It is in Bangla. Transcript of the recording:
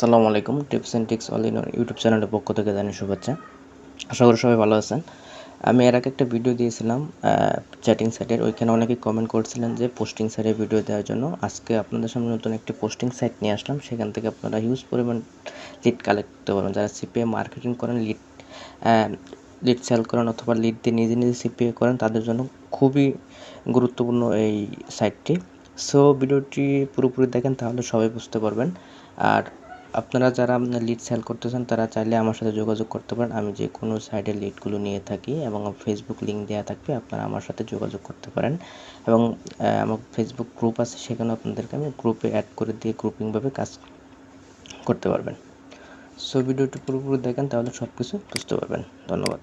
আসসালামু আলাইকুম। Tips and tricks all in YouTube চ্যানেলের পক্ষ থেকে জানাই শুভেচ্ছা। আশা করি সবাই ভালো আছেন। আমি এর আগে একটা ভিডিও দিয়েছিলাম চ্যাটিং সাইটের। ওইখানে অনেকেই কমেন্ট করছিলেন যে পোস্টিং সাইটে ভিডিও দেওয়ার জন্য। আজকে আপনাদের সামনে নতুন একটি পোস্টিং সাইট নিয়ে আসলাম। সেখান থেকে আপনারা হিউজ পরিমাণ লিড কালেক্ট করতে পারবেন। যারা সিপিএ মার্কেটিং করেন, লিড সেল করেন অথবা লিড দিয়ে নিজে সিপিএ করেন, তাদের জন্য খুবই গুরুত্বপূর্ণ এই সাইটটি। সো ভিডিওটি পুরোপুরি দেখেন, তাহলে সবাই বুঝতে পারবেন। আর আপনারা যারা লিড সেল করতে চান, তারা চাইলে আমার সাথে যোগাযোগ করতে পারেন। আমি যে কোনো সাইটের লিডগুলো নিয়ে থাকি এবং ফেসবুক লিঙ্ক দেওয়া থাকবে, আপনারা আমার সাথে যোগাযোগ করতে পারেন। এবং আমার ফেসবুক গ্রুপ আছে, সেখানে আপনাদেরকে আমি গ্রুপে অ্যাড করে দিয়ে গ্রুপিংভাবে কাজ করতে পারবেন। সো ভিডিওটি পুরোপুরি দেখেন, তাহলে সব কিছু বুঝতে পারবেন। ধন্যবাদ।